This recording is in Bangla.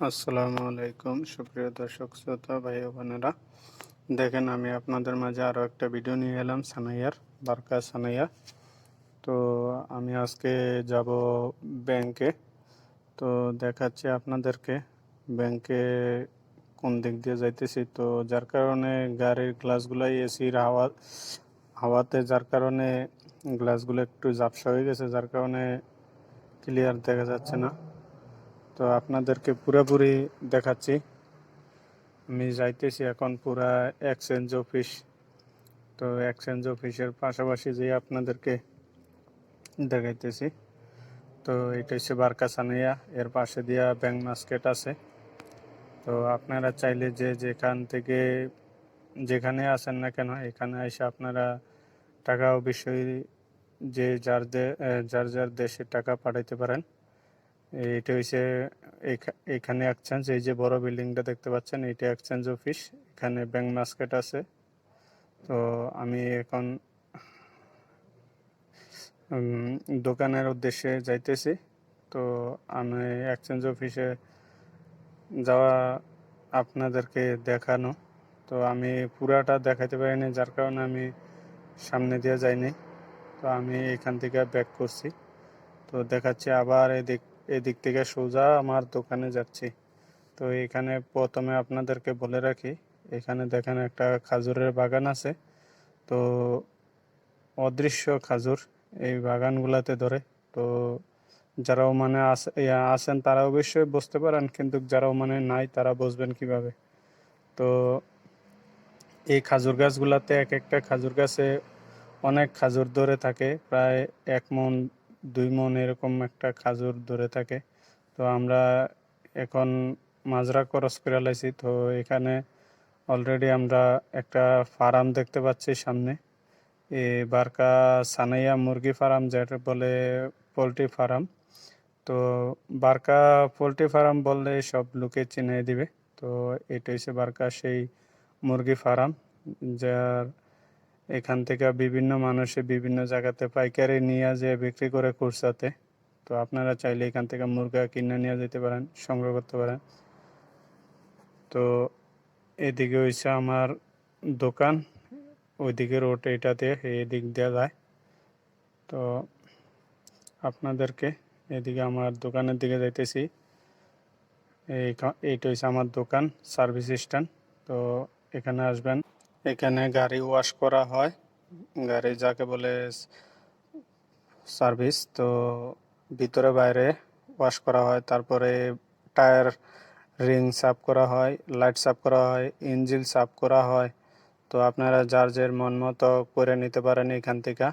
আসসালামু আলাইকুম সুপ্রিয় দর্শক শ্রোতা ভাই ও বোনেরা, দেখেন আমি আপনাদের মাঝে আরও একটা ভিডিও নিয়ে এলাম সানাইয়ার, বারকা সানাইয়া। তো আমি আজকে যাব ব্যাংকে। তো দেখাচ্ছি আপনাদেরকে ব্যাংকে কোন দিক দিয়ে যাইতেছি। তো যার কারণে গাড়ির গ্লাসগুলাই এসির হাওয়াতে যার কারণে গ্লাসগুলো একটু ঝাপসা হয়ে গেছে, যার কারণে ক্লিয়ার দেখা যাচ্ছে না। তো আপনাদেরকে পুরোপুরি দেখাচ্ছি। আমি যাইতেছি এখন পুরা এক্সচেঞ্জ অফিস। তো এক্সচেঞ্জ অফিসের পাশাপাশি যে আপনাদেরকে দেখাইতেছি। তো এটা হচ্ছে বারকা সানাইয়া, এর পাশে দিয়া ব্যাংক মার্কেট আছে। তো আপনারা চাইলে যে যেখানে আসেন না কেন এখানে এসে আপনারা টাকা অবশ্যই যে যার যার দেশে টাকা পাঠাইতে পারেন। এটা হচ্ছে এখানে এক্সচেঞ্জ, এই যে বড় বিল্ডিংটা দেখতে পাচ্ছেন এটা এক্সচেঞ্জ অফিস, এখানে ব্যাংক মার্কেট আছে। তো আমি এখন দোকানের উদ্দেশ্যে যাইতেছি। তো আমি এক্সচেঞ্জ অফিসে যাওয়া আপনাদেরকে দেখানো। তো আমি পুরাটা দেখাতে পারিনি, যার কারণে আমি সামনে দিয়ে যাইনি। তো আমি এখান থেকে ব্যাক করছি। তো দেখাচ্ছি আবার এদিক থেকে সোজা আমার দোকানে যাচ্ছি। তো এখানে প্রথমে আপনাদেরকে বলে রাখি, এখানে দেখেন একটা খাজুরের বাগান আছে। তো অদৃশ্য খাজুর এই বাগানগুলাতে ধরে। তো যারা ওমানে আছেন তারা অবশ্যই বুঝতে পারেন, কিন্তু যারা ওমানে নাই তারা বুঝবেন কিভাবে। তো এই খাজুর গাছগুলাতে এক একটা খাজুর গাছে অনেক খাজুর ধরে থাকে, প্রায় 1 মণ 2 মণ এরকম একটা খাজুর ধরে থাকে। তো আমরা এখন মাজরা ক্রস করে লাইছি। তো এখানে অলরেডি আমরা একটা ফার্ম দেখতে পাচ্ছি সামনে, বারকা সানাইয়া মুরগি ফার্ম, যেটা বলে পোলট্রি ফার্ম। তো বারকা পোলট্রি ফার্ম বললে সব লোকে চিনে দিবে। তো এটা হচ্ছে বারকা সেই মুরগি ফার্ম, যার এখান থেকে বিভিন্ন মানুষে বিভিন্ন জায়গাতে পাইকারি নিয়ে যেয়ে বিক্রি করে খুচরাতে। তো আপনারা চাইলে এখান থেকে মুরগা কিনে নিয়ে যেতে পারেন, সংগ্রহ করতে পারেন। তো এদিকে হচ্ছে আমার দোকান, ওইদিকে রোড এইটাতে এদিক দিয়ে যায়। তো আপনাদেরকে এদিকে আমার দোকানের দিকে যাইতেছি। এইটা হচ্ছে আমার দোকান, সার্ভিস স্ট্যান্ড। তো এখানে আসবেন, এখানে গাড়ি ওয়াশ করা হয়, গাড়ি যাকে বলে সার্ভিস। তো ভিতরে বাইরে ওয়াশ করা হয়, তারপরে টায়ার রিং সাফ করা হয়, লাইট সাফ করা হয়, ইঞ্জিন সাফ করা হয়। তো আপনারা যার মন মতো করে নিতে পারেন এখান থেকে।